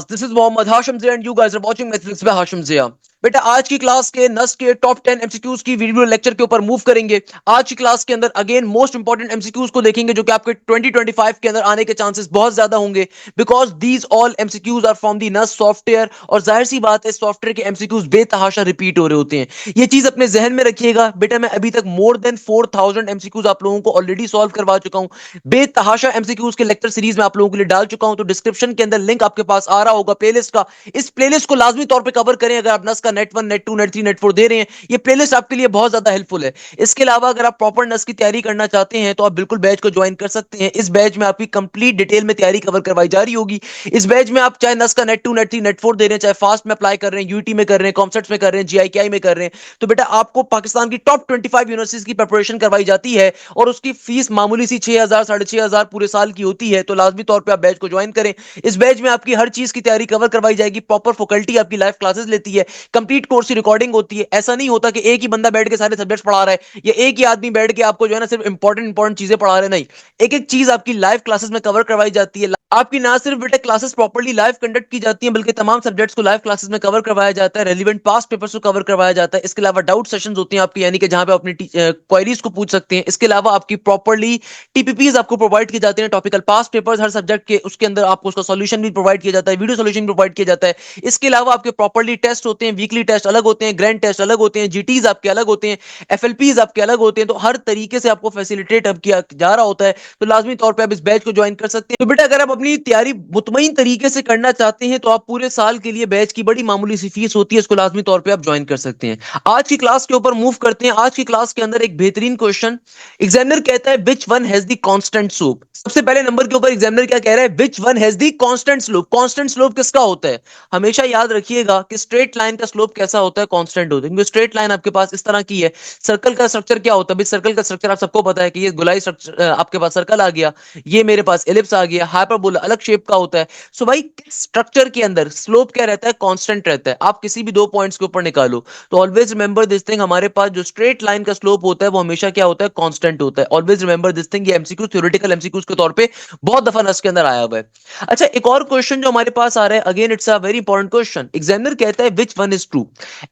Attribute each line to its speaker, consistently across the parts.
Speaker 1: This is Mohammad Hashim Zia and you guys are watching Netflix by Hashim Zia. बेटा आज की class के Nernst के top 10 MCQs की वीडियो लेक्चर के ऊपर मूव करेंगे। आज की क्लास के अंदर अगेन मोस्ट इंपॉर्टेंट एमसीक्यूज को देखेंगे जो कि आपके 2025 के अंदर आने के चांसेस बहुत ज्यादा होंगे because these all MCQs are from the नस्ट सॉफ्टवेयर और जाहिर सी बात है सॉफ्टवेयर के एमसीक्यूज बेतहाशा रिपीट हो रहे होते हैं। ये चीज अपने जहन में रखिएगा बेटा, मैं अभी तक मोर देन 4000 एमसीक्यूज आप लोगों को ऑलरेडी सॉल्व करवा चुका हूं। बेतहाशा एमसीक्यूज के लेक्चर सीरीज में आप लोगों के लिए डाल चुका हूं, तो डिस्क्रिप्शन के अंदर लिंक आपके पास आ रहा होगा प्लेलिस्ट का। इस प्लेलिस्ट को लाजमी तौर पे कवर करें। अगर आप नस का नेट 1 नेट 2 नेट 3 नेट 4 दे रहे हैं, ये प्लेलिस्ट आपके लिए बहुत ज्यादा हेल्पफुल है। इसके अलावा अगर आप प्रॉपर नस की तैयारी करना चाहते हैं तो आप बिल्कुल बैच को ज्वाइन कर सकते हैं। इस बैच में आपकी कंप्लीट डिटेल में तैयारी कवर करवाई जा रही होगी। इस बैच में आप चाहे नस का नेट 2 नेट 3 नेट 4 दे रहे हैं, चाहे फास्ट में अप्लाई कर रहे हैं, यूटी में कर रहे हैं, कॉमसेट्स में कर रहे हैं, जीआईकेआई में कर रहे हैं, तो बेटा आपको पाकिस्तान की टॉप 25 यूनिवर्सिटीज की प्रिपरेशन करवाई जाती है और उसकी फीस मामूली सी 6000 6500 पूरे साल की होती है। तो लाजमी तौर पर आप बैच को ज्वाइन करें। इस बैच में आपकी हर चीज की तैयारी कवर करवाई जाएगी। प्रॉपर फैकल्टी आपकी लाइव क्लासेस लेती है, कंप्लीट कोर्स की रिकॉर्डिंग होती है। ऐसा नहीं होता कि एक ही बंदा बैठ के सारे सब्जेक्ट्स पढ़ा रहा है या एक ही आदमी बैठ के आपको जो है ना सिर्फ इंपॉर्टेंट चीजें पढ़ा रहे हैं। नहीं, एक एक चीज आपकी लाइव क्लासेस में कवर करवाई जाती है। आपकी ना सिर्फ बेटा क्लासेस प्रॉपर्ली लाइव कंडक्ट की जाती हैं बल्कि तमाम सब्जेक्ट्स को लाइव क्लासेस में कवर करवाया जाता है। रेलिवेंट पास्ट पेपर्स को कवर करवाया जाता है। इसके अलावा डाउट सेशंस होते हैं आपकी, यानी कि जहां पे अपनी क्वेरीज को पूछ सकते हैं। इसके अलावा आपकी प्रॉपर्ली टीपीपीज आपको प्रोवाइड किए जाते हैं, टॉपिकल पास्ट पेपर्स हर सब्जेक्ट के, उसके अंदर आपको उसका सॉल्यूशन भी प्रोवाइड किया जाता है, वीडियो सॉल्यूशन प्रोवाइड किया जाता है। इसके अलावा आपके प्रॉपर्ली टेस्ट होते हैं, वीकली टेस्ट अलग होते हैं, ग्रैंड टेस्ट अलग होते हैं, जीटीज आपके अलग होते हैं, एफएलपीज आपके अलग होते हैं। तो हर तरीके से आपको फैसिलिटेट अब किया जा रहा होता है। तो लाजमी तौर पर आप इस बैच को ज्वाइन कर सकते हैं। तो बेटा अगर आप अपनी तैयारी मुतमईन तरीके से करना चाहते हैं तो आप पूरे साल के लिए बैच की बड़ी मामूली सी फीस होती है, इसको लाजमी तौर पे आप ज्वाइन कर सकते हैं। आज की क्लास के ऊपर मूव करते हैं। आज की क्लास के अंदर एक बेहतरीन क्वेश्चन एग्जामिनर कहता है which one has the constant slope. सबसे पहले नंबर के ऊपर एग्जामिनर क्या कह रहा है, which one has the constant slope. Constant slope किसका होता है? हमेशा याद रखिएगा कि स्ट्रेट लाइन का स्लोप कैसा होता है, कांस्टेंट होता है। क्योंकि स्ट्रेट लाइन आपके पास इस तरह की है। सर्कल का स्ट्रक्चर क्या होता है? सर्कल का स्ट्रक्चर आप सबको पता है कि ये गोलाई स्ट्रक्चर, आपके पास सर्कल आ गया, ये मेरे पास एलिप्स आ गया, हाइपरबोला अलग शेप का होता है। सो भाई स्ट्रक्चर के अंदर स्लोप क्या रहता है? कांस्टेंट रहता है। आप किसी भी दो पॉइंट्स के ऊपर निकालो तो ऑलवेज रिमेंबर दिस थिंग, हमारे पास जो स्ट्रेट लाइन का स्लोप होता है वो हमेशा क्या होता है? कांस्टेंट होता है। Always remember this thing. ये एमसीक्यू थ्योरेटिकल एमसीक्यूज के तौर पे बहुत दफा नस के अंदर आया हुआ है। अच्छा, एक और क्वेश्चन जो हमारे पास आ रहा है, again it's a very important question. Examiner कहता है which one is true,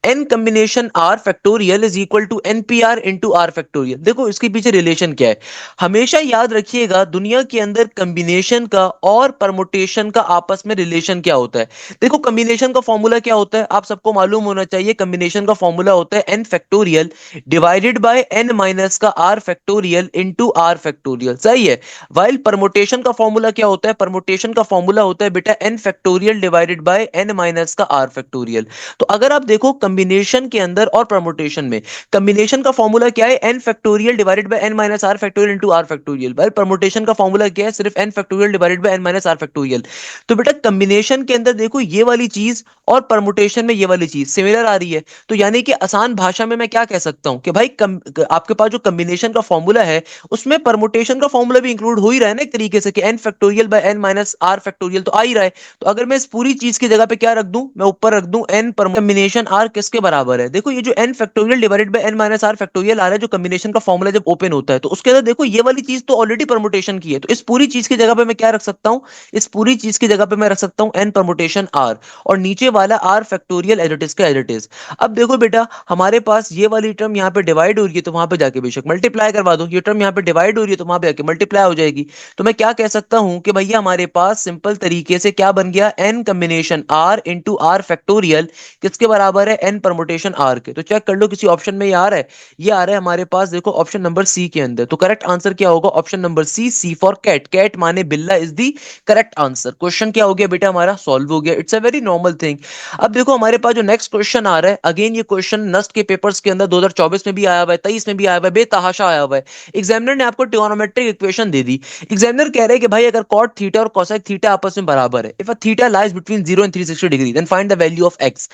Speaker 1: n combination r factorial is equal to n P r into r factorial. देखो इसके पीछे रिलेशन क्या है, हमेशा याद रखिएगा दुनिया के अंदर कंबिनेशन का और परमुटेशन का आपस में रिलेशन क्या होता है। देखो कॉम्बिनेशन का फॉर्मूला क्या होता है आप सबको मालूम होना चाहिए। कॉम्बिनेशन का फॉर्मूला होता है N factorial divided by N minus का are factorial into are factorial, सही है। वाइल परमुटेशन का फॉर्मूला क्या होता है? परमुटेशन का फॉर्मूला होता है बेटा n factorial divided by N minus का आर फैक्टोरियल। तो अगर आप देखो कॉम्बिनेशन के अंदर और परमुटेशन में, कॉम्बिनेशन का फॉर्मूला क्या है? N factorial divided by N minus are factorial into are factorial. While permutation का फॉर्मूला क्या है? सिर्फ n factorial divided by N minus are factorial. तो बेटा कॉम्बिनेशन के अंदर देखो ये वाली चीज और परमुटेशन में ये वाली चीज सिमिलर आ रही है। तो यानी कि आसान भाषा में मैं क्या कह सकता हूं कि भाई आपके पास जो कॉम्बिनेशन का फॉर्मूला है उसमें परमुटेशन का फॉर्मूला भी इंक्लूड हो ही रहा है ना एक तरीके से, कि n factorial by N minus are factorial तो आ ही रहा है। तो अगर मैं इस पूरी चीज की जगह पे क्या रख दूं, मैं ऊपर रख दूं एन पर कॉम्बिनेशन आर किसके बराबर है? देखो ये जो N factorial divided by N minus are factorial आ रहा है, जो कॉम्बिनेशन का फॉर्मूला जब ओपन होता है तो उसके अंदर देखो ये वाली चीज तो ऑलरेडी परमुटेशन की है। तो इस पूरी चीज की जगह पे मैं क्या रख सकता हूं? इस पूरी चीज की जगह पे मैं रख सकता हूं एन परमुटेशन आर, और नीचे वाला r factorial as it is का एज इट इज। अब देखो बेटा हमारे पास ये वाली टर्म यहाँ पे डिवाइड हो रही है तो वहां पे जाके बेशक मल्टीप्लाई करवा दो, ये टर्म यहाँ पे डिवाइड हो रही है तो वहां पे जाके मल्टीप्लाई हो जाएगी। तो मैं क्या कह सकता हूं कि भैया हमारे पास सिंपल तरीके से क्या बन गया, n combination r into r factorial किसके बराबर है? एन परमुटेशन आर के। तो चेक कर लो किसी ऑप्शन में ये आ रहा है, ये आ रहा है हमारे पास देखो ऑप्शन नंबर सी के अंदर। तो करेक्ट आंसर क्या होगा? Option number C, C for cat, cat माने बिल्ला is the correct answer. Question क्या हो गया बेटा हमारा? सॉल्व हो गया। It's a very normal thing. अब देखो हमारे पास जो नेक्स्ट क्वेश्चन आ रहा है, अगेन ये क्वेश्चन नस्ट के पेपर्स के अंदर 2024 में भी आया हुआ है, 23 में भी आया हुआ है, बेतहाशा आया हुआ है। एग्जामिनर ने आपको ट्रिगोनोमेट्रिक इक्वेशन दे दी। एग्जामिनर कह रहे हैं कि भाई अगर कॉट थीटा और कोसेक थीटा आपस में बराबर है, if a theta lies between 0 and 360 degree then find the value of x.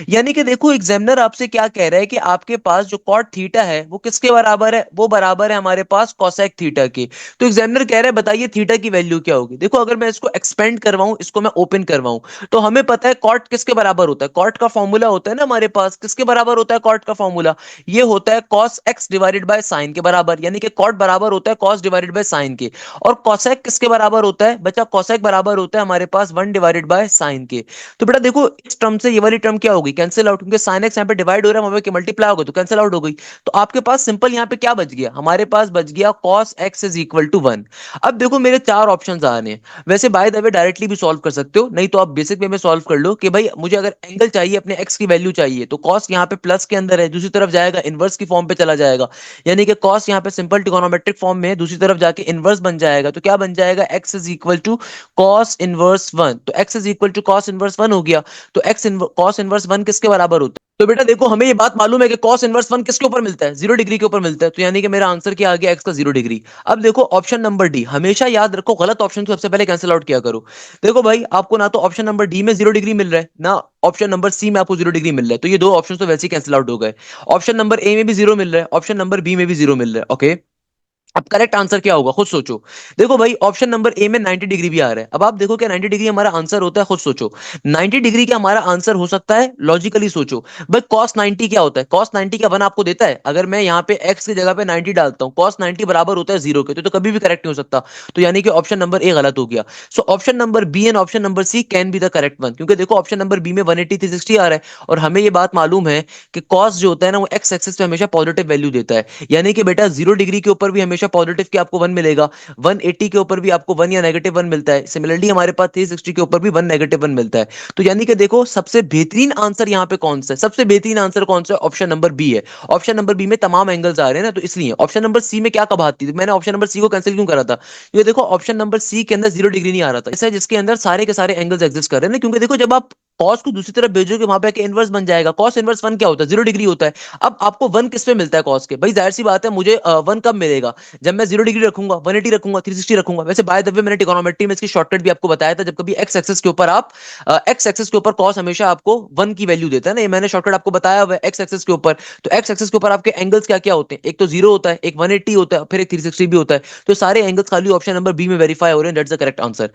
Speaker 1: यानी कि देखो एग्जामिनर आपसे क्या कह रहा है कि आपके पास जो कॉट थीटा है वो किसके बराबर है? वो बराबर है हमारे पास कोसेक थीटा के। तो एग्जामिनर कह रहा है बताइए थीटा की वैल्यू क्या होगी। देखो अगर मैं इसको एक्सपेंड करवाऊं, इसको मैं ओपन करवाऊं, तो हमें पता है कॉट किसके बराबर होता है। कॉट का फॉर्मूला होता है ना हमारे पास, किसके बराबर होता है कॉट का फॉर्मूला? ये होता है cos x divided by sine के बराबर, यानी कि कॉट बराबर होता है कॉस डिवाइडेड बाय साइन के। और कॉसेक किसके बराबर होता है बच्चा? कॉसेक बराबर होता है हमारे पास 1 डिवाइडेड बाय साइन के। तो बेटा देखो इस टर्म से ये वाली टर्म क्या होगी? कैंसिल आउट, क्योंकि साइन एक्स यहाँ पे डिवाइड हो रहा है, वहां पे मल्टीप्लाई होगा तो कैंसिल आउट हो गई। तो आपके पास सिंपल यहाँ पे क्या बच गया? हमारे पास बच गया cos x is equal to 1। अब देखो मेरे चार ऑप्शन आ रहे हैं। वैसे बाय द वे डायरेक्टली भी सॉल्व कर सकते हो, नहीं तो आप बेसिक वे में सॉल्व कर लो कि भाई मुझे अगर एंगल चाहिए, अपने एक्स की वैल्यू चाहिए, तो कॉस यहाँ पे प्लस के अंदर है, दूसरी तरफ जाएगा इनवर्स की फॉर्म पे चला जाएगा। यानी कि कॉस यहाँ पे सिंपल ट्रिगोनोमेट्रिक फॉर्म में है, दूसरी तरफ जाके इनवर्स बन जाएगा। तो क्या बन जाएगा? X is equal to cos inverse 1। तो x is equal to cos inverse 1 हो गया। तो एक्स कॉस इनवर्स 1 किसके बराबर होता है? तो बेटा देखो हमें ये बात मालूम है कि cos इनवर्स 1 किसके ऊपर मिलता है? 0 डिग्री के ऊपर मिलता है। तो यानी कि मेरा आंसर क्या आ गया? x का 0 डिग्री। अब देखो ऑप्शन नंबर डी, हमेशा याद रखो गलत ऑप्शन को सबसे पहले कैंसिल आउट किया करो। देखो भाई आपको ना तो ऑप्शन नंबर डी में 0 डिग्री मिल रहा है, ना ऑप्शन नंबर सी में आपको 0 डिग्री मिल रहा है, तो ये दो ऑप्शन तो वैसे ही कैंसिल आउट हो गए। ऑप्शन नंबर ए में भी 0 मिल रहा है, ऑप्शन नंबर बी में भी 0 मिल रहा है। ओके, अब करेक्ट आंसर क्या होगा खुद सोचो। देखो भाई ऑप्शन नंबर ए में 90 डिग्री भी आ रहा है। अब आप देखो क्या 90 डिग्री हमारा आंसर होता है? खुद सोचो 90 डिग्री का हमारा आंसर हो सकता है? लॉजिकली सोचो भाई, cos 90 क्या होता है? cos 90 का 1 आपको देता है। अगर मैं यहाँ पे x की जगह पे 90 डालता हूँ, cos 90 बराबर होता है 0 के, तो कभी भी करेक्ट नहीं हो सकता। तो यानी कि ऑप्शन नंबर ए गलत हो गया। So option number B and option number C can be the correct one, क्योंकि देखो ऑप्शन नंबर बी में 180 360 आ रहा है, और हमें ये बात मालूम है कि cos जो होता है ना वो x एक्सिस पे हमेशा पॉजिटिव वैल्यू देता है। यानी कि बेटा 0 डिग्री के ऊपर भी हमेशा पॉजिटिव के आपको 1 मिलेगा, 180 के ऊपर भी आपको 1 या -1 मिलता है। सिमिलरली हमारे पास 360 के ऊपर भी 1 -1 मिलता है। तो यानी कि देखो सबसे बेहतरीन आंसर यहाँ पे कौन सा है? सबसे बेहतरीन आंसर कौन सा है? ऑप्शन नंबर बी है। ऑप्शन नंबर बी में तमाम एंगल्स आ रहे हैं ना, तो इसलिए ऑप्शन नंबर सी में क्या कब आती थी? मैंने ऑप्शन नंबर सी को कैंसिल क्यों करा था? ये देखो ऑप्शन नंबर सी के अंदर 0 डिग्री नहीं आ रहा था, ऐसा है जिसके अंदर सारे के सारे एंगल्स एग्जिस्ट कर रहे हैं ना, क्योंकि देखो जब आप कॉस को दूसरी तरफ भेजोगे वहां पे इनवर्स बन जाएगा। कॉस इनवर्स 1 क्या होता है? 0 डिग्री होता है। अब आपको 1 किस पे मिलता है कॉस के? भाई जाहिर सी बात है मुझे 1 कब मिलेगा? जब मैं 0 डिग्री रखूंगा, 180 रखूंगा, 360 रखूंगा। वैसे बाय द वे मैंने ट्रिगोनोमेट्री में इसकी शॉर्टकट भी आपको बताया था, जब कभी एक्स एक्सिस के ऊपर आप एक्स एक्सिस के ऊपर कॉस हमेशा आपको 1 की वैल्यू देता है ना, ये मैंने शॉर्टकट आपको बताया हुआ है एक्स एक्सिस के ऊपर। तो एक्स एक्सिस के ऊपर आपके एंगल्स क्या क्या होते हैं? एक तो 0 होता है, एक 180 होता है, फिर एक 360 भी होता है। तो सारे एंगल्स खाली ऑप्शन नंबर बी में वेरीफाई हो रहे हैं, that's the correct answer.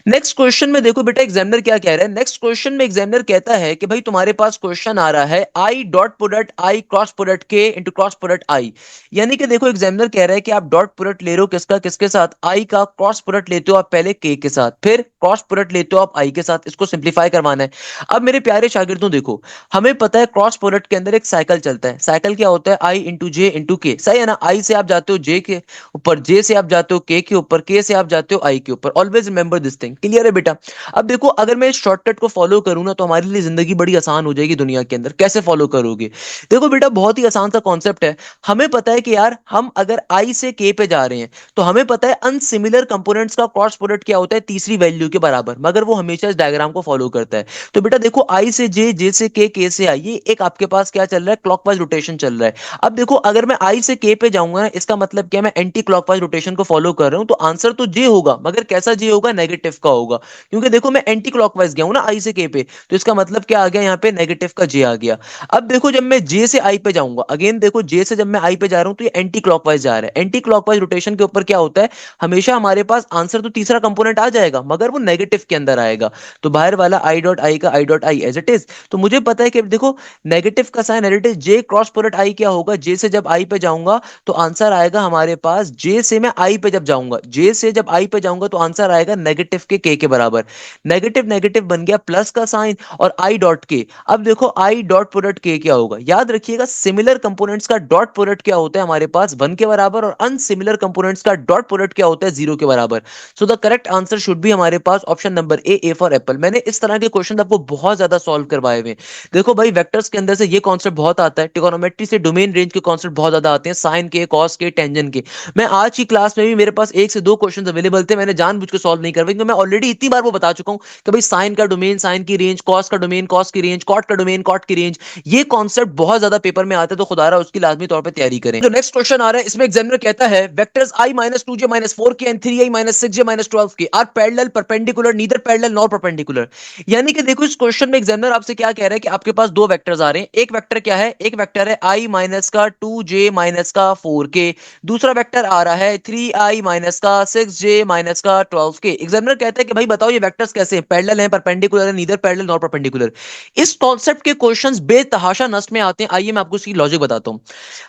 Speaker 1: Next question में देखो बेटा एग्जामिनर क्या कह रहा है। नेक्स्ट क्वेश्चन में एग्जामिनर कहता है कि भाई तुम्हारे पास क्वेश्चन आ रहा है I dot product I cross product के इनटू क्रॉस प्रोडक्ट आई। यानी कि देखो एग्जामिनर कह रहा है कि आप डॉट प्रोडक्ट ले रहे हो किसका किसके साथ? आई का। क्रॉस प्रोडक्ट लेते हो आप पहले के साथ, फिर क्रॉस प्रोडक्ट लेते हो आप आई के साथ। इसको सिंप्लीफाई करवाना है। अब मेरे प्यारे शागिर्दों देखो, हमें पता है क्रॉस प्रोडक्ट के अंदर एक साइकिल चलता है। साइकिल क्या होता है? आई इंटू जे इंटू के, सही है ना? आई से आप जाते हो जे के ऊपर, जे से आप जाते हो के ऊपर, के से आप जाते हो आई के ऊपर। Always remember this thing, clear है बेटा? अब देखो अगर मैं इस शॉर्टकट को फॉलो करूं ना, तो हमारे लिए जिंदगी बड़ी आसान हो जाएगी दुनिया के अंदर। कैसे फॉलो करोगे? देखो बेटा बहुत ही आसान सा कॉन्सेप्ट है। हमें पता है कि यार हम अगर आई से के पे जा रहे हैं, तो हमें पता है अनसिमिलर कंपोनेंट्स का क्रॉस प्रोडक्ट क्या होता है? तीसरी वैल्यू के बराबर, मगर वो हमेशा इस डायग्राम को फॉलो करता है। तो बेटा देखो आई से जे, जे से के से आई, ये एक आपके पास क्या चल रहा है? क्लॉकवाइज रोटेशन चल रहा है। अब देखो अगर मैं आई से के पे जाऊंगा ना, इसका मतलब क्या? मैं एंटी क्लॉकवाइज रोटेशन को फॉलो कर रहा हूं, तो आंसर तो जे होगा, मगर कैसा जे होगा? नेगेटिव का होगा, क्योंकि देखो मैं एंटी क्लॉकवाइज गया हूं ना आई से के पे, तो इसका मतलब क्या आ गया? यहाँ पे नेगेटिव का जे आ गया। अब देखो जब मैं जे से आई पे जाऊंगा, अगेन देखो जे से जब मैं आई पे जा रहा हूं, तो ये एंटी क्लॉकवाइज जा रहा है। एंटी क्लॉकवाइज रोटेशन के ऊपर क्या होता है? हमेशा हमारे पास आंसर तो तीसरा कंपोनेंट आ जाएगा, मगर वो नेगेटिव के अंदर आएगा। तो बाहर वाला आई डॉट आई का i dot i as it is. तो मुझे पता है कि देखो नेगेटिव का sign as it is, j cross product i क्या होगा? जे से जब आई पे जाऊंगा तो आंसर आएगा हमारे पास, जे से मैं आई पे जब जाऊंगा, जे से जब आई पे जाऊंगा तो आंसर आएगा नेगेटिव के बराबर। नेगेटिव नेगेटिव बन गया प्लस का साइन, और आई डॉट के। अब देखो आई डॉट प्रोडक्ट के क्या होगा? याद रखिएगा सिमिलर कंपोनेंट्स का डॉट प्रोडक्ट क्या होता है हमारे पास? 1 के बराबर, और अनसिमिलर कंपोनेंट्स का डॉट प्रोडक्ट क्या होता है? 0 के बराबर। So the correct answer should be हमारे पास option number A for apple. मैंने इस तरह के क्वेश्चन आपको बहुत ज्यादा सॉल्व करवाए हुए हैं। देखो भाई वेक्टर्स के अंदर से ये कॉन्सेप्ट बहुत आता है, ट्रिगोनोमेट्री से डोमेन रेंज के कॉन्सेप्ट बहुत ज्यादा आते हैं, साइन के, कॉस के, टेंजेंट के। मैं आज की क्लास में भी मेरे पास 1 से 2 क्वेश्चन अवेलेबल थे, मैंने जानबूझ के सॉल्व नहीं करवाए, क्योंकि मैं ऑलरेडी इतनी बार वो बता चुका हूं कि भाई साइन का डोमेन साइन की रेंज, कॉस का डोमेन कॉस की रेंज, कॉट का डोमेन कॉट की रेंज। ये कॉन्सेप्ट बहुत ज्यादा पेपर में आते हैं, तो खुदा रहा उसकी लाजमी तौर पर तैयारी करें। जो नेक्स्ट क्वेश्चन आ रहा है इसमें एग्जामिनर कहता है vectors i minus 2j minus 4k and 3i minus 6j minus 12k are parallel perpendicular neither parallel nor perpendicular. यानी कि देखो इस क्वेश्चन में एग्जामिनर आपसे क्या कह रहा है कि आपके पास दो वेक्टर्स आ रहे हैं। एक वेक्टर क्या है, एक वेक्टर है i माइनस का 2j माइनस का 4k, दूसरा वेक्टर आ रहा है 3i माइनस का 6j माइनस का 12k। एग्जामिनर कहता है कि भाई बताओ ये वेक्टर्स कैसे हैं, पैरेलल हैं, परपेंडिकुलर है, नीदर पैरेलल नॉर परपेंडिकुलर। इस कॉन्सेप्ट के क्वेश्चंस बेतहाशा नस्ट में आते हैं। आइए मैं आपको इसकी लॉजिक बताता हूं।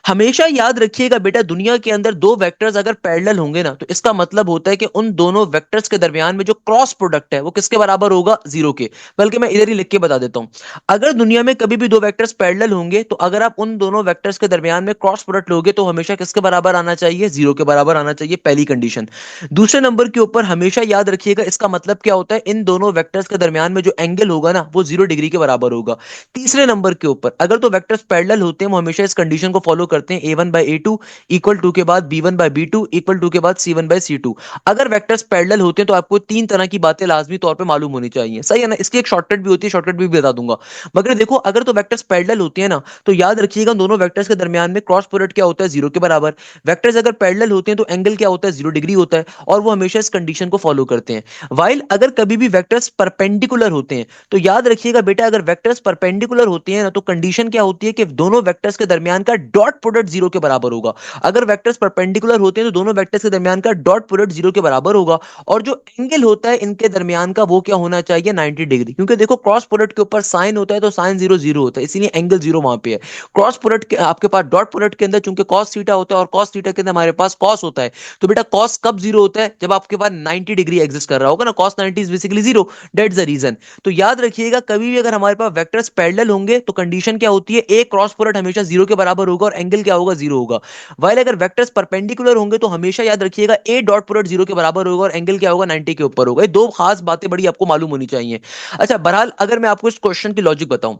Speaker 1: हमेशा याद रखिएगा बेटा, दुनिया के अंदर दो वेक्टर्स अगर पैरेलल होंगे ना, तो इसका मतलब होता है कि उन दोनों वेक्टर्स के दरमियान में जो क्रॉस प्रोडक्ट है वो किसके बराबर होगा, जीरो के। बल्कि मैं इधर ही लिख के बता देता हूं, अगर दुनिया में कभी भी दो वेक्टर्स पैरेलल होंगे तो अगर आप उन दोनों वेक्टर्स के दरमियान में क्रॉस प्रोडक्ट लोगे तो हमेशा किसके बराबर आना चाहिए, जीरो के बराबर आना चाहिए, पहली कंडीशन। दूसरे नंबर के ऊपर हमेशा याद रखिएगा इसका मतलब क्या होता है, इन दोनों वेक्टर्स के दरमियान में जो एंगल होगा ना वो 0 डिग्री के बराबर होगा। तीसरे नंबर के ऊपर अगर तो वेक्टर्स पैरेलल होते हैं, वो हमेशा इस कंडीशन को फॉलो करते हैं, a1/a2 इक्वल टू के बाद b1/b2 इक्वल टू के बाद c1/c2। अगर वेक्टर्स पैरेलल होते हैं तो आपको तीन तरह की बातें लाजमी तौर पे मालूम होनी चाहिए, सही है ना। इसकी एक शॉर्टकट भी होती है, शॉर्टकट भी बता दूंगा। मगर देखो अगर तो वेक्टर्स पैरेलल होते हैं ना, तो याद रखिएगा दोनों वेक्टर्स के दरमियान में क्रॉस प्रोडक्ट क्या होता है, जीरो के बराबर। वेक्टर्स अगर पैरेलल होते हैं तो एंगल क्या होता है, 0 डिग्री होता है, और वो हमेशा इस कंडीशन को फॉलो करते हैं। वाइल अगर कभी भी वेक्टर्स परपेंडिकुलर होते हैं तो याद रखिएगा बेटा, अगर वेक्टर्स परपेंडिकुलर होते हैं ना तो कंडीशन क्या होती है कि दोनों वेक्टर्स के दरमियान का डॉट प्रोडक्ट जीरो के बराबर होगा। अगर वेक्टर्स परपेंडिकुलर होते हैं तो दोनों वेक्टर्स के दरमियान का डॉट प्रोडक्ट जीरो के बराबर होगा, और जो एंगल होता है इनके दरमियान का वो क्या होना चाहिए, 90 डिग्री। क्योंकि देखो क्रॉस प्रोडक्ट के ऊपर साइन होता है तो साइन जीरो जीरो होता है, इसीलिए एंगल जीरो वहां पे है। क्रॉस प्रोडक्ट के आपके पास डॉट प्रोडक्ट के अंदर चूंकि कॉस थीटा होता है और कॉस थीटा के अंदर हमारे पास कॉस होता है, तो बेटा कॉस कब जीरो होता है, जब आपके पास 90 डिग्री एग्जिस्ट कर रहा होगा ना, cos 90 is basically zero, that's the reason. तो याद रखिएगा कभी भी अगर हमारे पास वेक्टर्स पैरेलल होंगे तो कंडीशन क्या होती है, ए क्रॉस प्रोडक्ट हमेशा जीरो के बराबर होगा और एंगल क्या होगा, जीरो होगा। वाइल अगर वेक्टर्स परपेंडिकुलर होंगे तो हमेशा याद रखिएगा ए डॉट प्रोडक्ट जीरो के बराबर होगा और एंगल क्या होगा, 90 के ऊपर होगा। ये दो खास बातें बड़ी आपको मालूम होनी चाहिए। अच्छा बहरहाल अगर मैं आपको इस क्वेश्चन की लॉजिक बताऊं,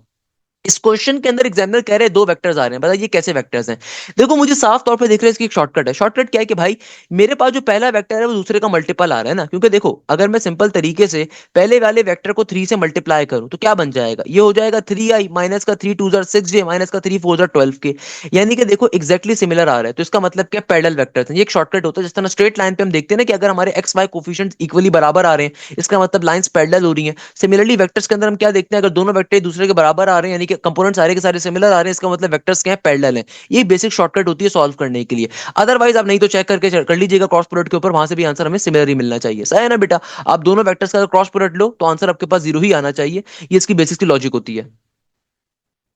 Speaker 1: इस क्वेश्चन के अंदर एग्जामिनर कह रहे हैं दो वेक्टर्स आ रहे हैं, बताइए कैसे वेक्टर्स हैं। देखो मुझे साफ तौर पे दिख रहा है इसकी एक शॉर्टकट है। शॉर्टकट क्या है कि भाई मेरे पास जो पहला वेक्टर है वो दूसरे का मल्टीपल आ रहा है ना, क्योंकि देखो अगर मैं सिंपल तरीके से पहले वाले वेक्टर को 3 से मल्टीप्लाई करूं तो क्या बन जाएगा, ये हो जाएगा 3i माइनस का 3 2 6j माइनस का 3 4 12k। यानी कि देखो एक्जैक्टली सिमिलर आ रहा है, तो इसका मतलब क्या, पैरेलल वेक्टर्स हैं। ये एक शॉर्टकट होता है, जिस तरह स्ट्रेट लाइन पे हम देखते हैं ना कि अगर हमारे एक्स वाई कोफिशिएंट्स इक्वली बराबर आ रहे हैं इसका मतलब लाइंस पैरेलल हो रही हैं। सिमिलरली वेक्टर्स के अंदर हम क्या देखते हैं, अगर दोनों वेक्टर एक दूसरे के बराबर आ रहे हैं यानी कि कंपोनेंट सारे के सारे सिमिलर आ रहे हैं, इसका मतलब वेक्टर्स क्या है, पैरेलल हैं। ये बेसिक शॉर्टकट होती है सॉल्व करने के लिए। अदरवाइज आप नहीं तो चेक करके कर लीजिएगा क्रॉस प्रोडक्ट के ऊपर, वहां से भी आंसर हमें सिमिलर ही मिलना चाहिए, सही है ना बेटा। आप दोनों वेक्टर्स का क्रॉस प्रोडक्ट लो तो आंसर आपके पास जीरो ही आना चाहिए। ये इसकी बेसिक की लॉजिक होती है।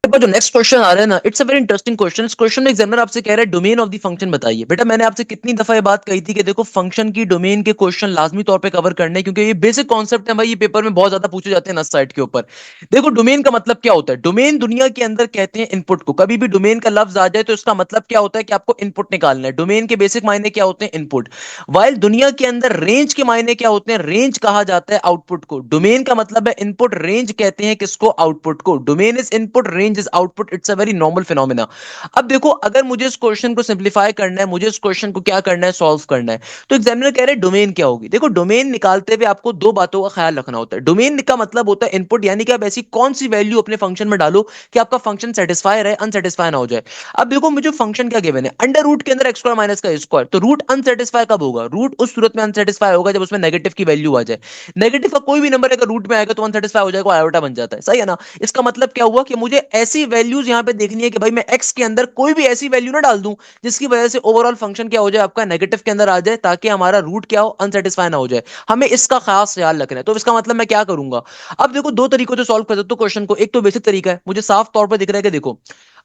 Speaker 1: पर जो नेक्स्ट क्वेश्चन आ रहा है ना, it's a very interesting question. इस क्वेश्चन में एग्जामिनर आपसे कह रहा है डोमेन ऑफ द फंक्शन बताइए। बेटा मैंने आपसे कितनी दफा ये बात कही थी कि देखो फंक्शन की डोमेन के क्वेश्चन लाजमी तौर पे कवर करने हैं, क्योंकि ये बेसिक कॉन्सेप्ट है भाई, ये पेपर में बहुत ज्यादा पूछे जाते हैं नस साइड के ऊपर। देखो डोमेन का मतलब क्या होता है, डोमेन दुनिया के अंदर कहते हैं इनपुट को। कभी भी डोमेन का लफ्ज आ जाए तो इसका मतलब क्या होता है कि आपको इनपुट निकालना है। डोमेन के बेसिक मायने क्या होते हैं, इनपुट। वाइल दुनिया के अंदर रेंज के मायने क्या होते हैं, रेंज कहा जाता है आउटपुट को। डोमेन का मतलब है इनपुट, रेंज कहते हैं किसको, आउटपुट को। Domain is input, range is output, it's a very normal phenomena. अब देखो अगर मुझे इस क्वेश्चन को सिंप्लीफाई करना है, मुझे इस क्वेश्चन को क्या करना है, सॉल्व करना है, तो एग्जामिनर कह रहे हैं डोमेन क्या होगी। देखो डोमेन निकालते हुए आपको दो बातों का ख्याल रखना होता है। डोमेन का मतलब होता है इनपुट, यानी कि आप ऐसी कौन सी वैल्यू अपने फंक्शन में डालो कि आपका फंक्शन सेटिस्फाई रहे, अनसेटिस्फाई ना हो जाए। अब देखो मुझे फंक्शन क्या गिवन है, अंडर रूट के अंदर एक्स स्क्वायर माइनस का स्क्वायर, तो रूट अनसेटिस्फाई कब होगा, रूट उस सूरत में अनसेटिस्फाई होगा जब उसमें नेगेटिव की वैल्यू आ जाए। नेगेटिव का कोई भी नंबर अगर रूट में आएगा तो अनसेटिस्फाई हो जाएगा, आयोटा बन जाता है, सही है ना। इसका मतलब क्या हुआ कि मुझे ऐसी वैल्यूज यहां पे देखनी है कि भाई मैं एक्स के अंदर कोई भी ऐसी वैल्यू ना डाल दूं जिसकी वजह से ओवरऑल फंक्शन क्या हो जाए, आपका नेगेटिव के अंदर आ जाए, ताकि हमारा रूट क्या हो, अनसेटिस्फाई ना हो जाए। हमें इसका खास ख्याल रखना है। तो इसका मतलब मैं क्या करूंगा, अब देखो दो तरीकों से सॉल्व कर सकते हो क्वेश्चन को। एक तो बेसिक तरीका है, मुझे साफ तौर पर दिख रहा है कि देखो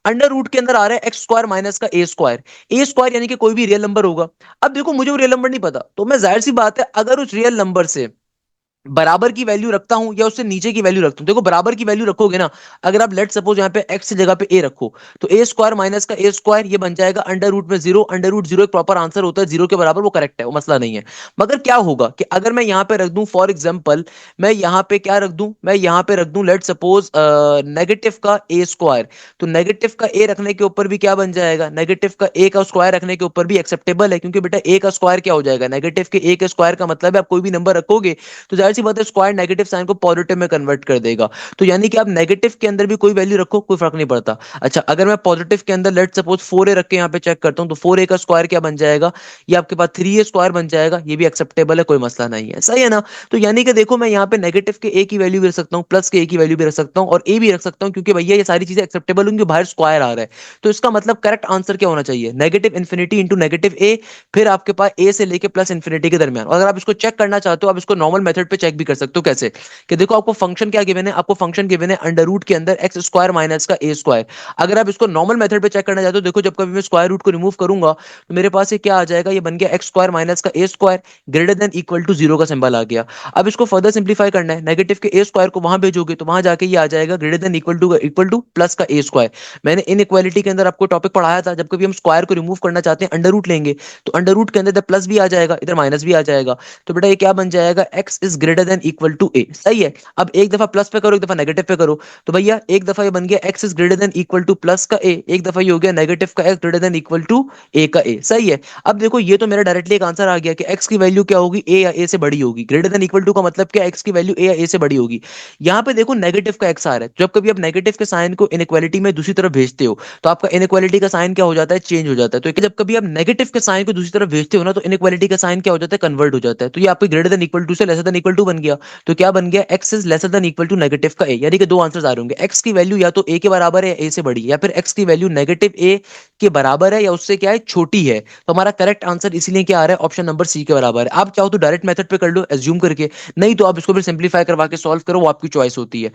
Speaker 1: अंडर रूट के अंदर आ रहा है एक्स स्क्वायर माइनस का ए स्क्वायर। ए स्क्वायर यानी कि कोई भी रियल नंबर होगा। अब देखो मुझे वो रियल नंबर नहीं पता, तो मैं जाहिर सी बात है अगर उस रियल नंबर से बराबर की वैल्यू रखता हूं या उससे नीचे की वैल्यू रखता हूं। देखो बराबर की वैल्यू रखोगे ना, अगर आप लेट सपोज यहाँ पे एक्स की जगह पे ए रखो, तो ए स्क्वायर माइनस का ए स्क्वायर ये बन जाएगा अंडर रूट में जीरो। अंडर रूट जीरो एक प्रॉपर आंसर होता है, जीरो के बराबर वो करेक्ट है, वो मसला नहीं है। मगर क्या होगा कि अगर मैं यहाँ पे रख दूं फॉर एग्जाम्पल, मैं यहाँ पे क्या रख दूं, मैं यहाँ पे रख दूं लेट सपोज नेगेटिव का ए स्क्वायर, तो नेगेटिव का ए रखने के ऊपर भी क्या बन जाएगा, नेगेटिव का ए का स्क्वायर रखने के ऊपर भी एक्सेप्टेबल है, क्योंकि बेटा ए का स्क्वायर क्या हो जाएगा, नेगेटिव के ए के स्क्वायर का मतलब है आप कोई भी नंबर रखोगे तो जाहिर सी बात है स्क्वायर नेगेटिव साइन को पॉजिटिव में कन्वर्ट कर देगा। तो यानी कि आप नेगेटिव के अंदर भी कोई वैल्यू रखो कोई फर्क नहीं पड़ता। अच्छा अगर मैं पॉजिटिव के अंदर लेट सपोज 4a रख के यहाँ पे चेक करता हूँ, तो 4a का स्क्वायर क्या बन जाएगा, ये आपके पास 3a स्क्वायर बन जाएगा, ये भी एक्सेप्टेबल है, कोई मसला नहीं है, सही है ना। तो यानी कि देखो मैं यहाँ पे नेगेटिव के ए की वैल्यू भी रख सकता हूँ, प्लस के ए की वैल्यू भी रख सकता हूँ और ए भी रख सकता हूँ, क्योंकि भैया ये सारी चीजें एक्सेप्टेबल होंगी, बाहर स्क्वायर आ रहा है। तो इसका मतलब करेक्ट आंसर क्या होना चाहिए, नेगेटिव इन्फिनिटी इंटू नेगेटिव ए, फिर आपके पास ए से लेके प्लस इन्फिनिटी के दरमियान। और अगर आप इसको चेक करना चाहते हो आप इसको नॉर्मल मेथड पे चेक भी कर सकते हो। कैसे कि देखो आपको फंक्शन क्या गिवन है, आपको फंक्शन गिवन है अंडर रूट के अंदर एक्स स्क्वायर माइनस का ए स्क्वायर। अगर आप इसको नॉर्मल मेथड पे चेक करना चाहते हो, देखो जब कभी मैं स्क्वायर रूट को रिमूव करूंगा तो मेरे पास ये क्या आ जाएगा, ये बन गया एक्स स्क्वायर माइनस का A square greater than equal to zero का सिंबल आ गया। अब इसको फर्दर सिंप्लीफाई करना है, नेगेटिव के ए स्क्वायर को वहां भेजोगे तो वहां जाके ये आ जाएगा greater than equal to plus का ए स्क्वायर। मैंने इन इक्वालिटी के अंदर आपको टॉपिक पढ़ाया था, जब कभी हम स्क्वायर को रिमूव करना चाहते हैं अंडर रूट लेंगे तो अंडर रूट के अंदर इधर प्लस भी आ जाएगा इधर माइनस भी आ जाएगा। तो बेटा ये क्या बन जाएगा, x is greater than equal to A, सही है। अब एक दफा प्लस पे करो एक दफा नेगेटिव पे करो, तो भैया एक दफा ये बन गया x is greater than equal to plus का ए, एक दफा ये हो गया नेगेटिव का X greater than equal to A का ए, सही है। अब देखो ये तो मेरा डायरेक्टली एक आंसर आ गया कि एक्स की वैल्यू क्या होगी, ए या ए से बड़ी होगी। ग्रेटर देन इक्वल टू का मतलब क्या, एक्स की वैल्यू ए या ए से बड़ी होगी। यहाँ पे देखो नेगेटिव का एक्स आ रहा है, जब कभी आप नेगेटिव के साइन को इनइक्वालिटी में दूसरी तरफ भेजते हो तो आपका इनइक्वालिटी का साइन क्या हो जाता है, चेंज हो जाता है। तो जब कभी आप नेगेटिव के साइन को दूसरी तरफ भेजते हो ना तो इनइक्वालिटी का साइन क्या हो जाता है, कन्वर्ट हो जाता है। तो ये आपके ग्रेटर देन इक्वल टू से लेसर देन इक्वल टू बन गया। तो क्या बन गया, x is lesser than equal to negative का ए, यानी कि दो आंसर्स आ रहे होंगे, एक्स की वैल्यू या तो ए के बराबर है या ए से बड़ी है, या फिर एक्स की वैल्यू नेगेटिव ए के बराबर है या उससे क्या है छोटी है। तो हमारा करेक्ट आंसर इसीलिए क्या आ रहा है, ऑप्शन नंबर सी के बराबर है। आप चाहो तो डायरेक्ट मेथड पे कर लो एज्यूम करके, नहीं तो आप इसको फिर सिंप्लीफाई करवा के सॉल्व करो, वो आपकी चॉइस होती है।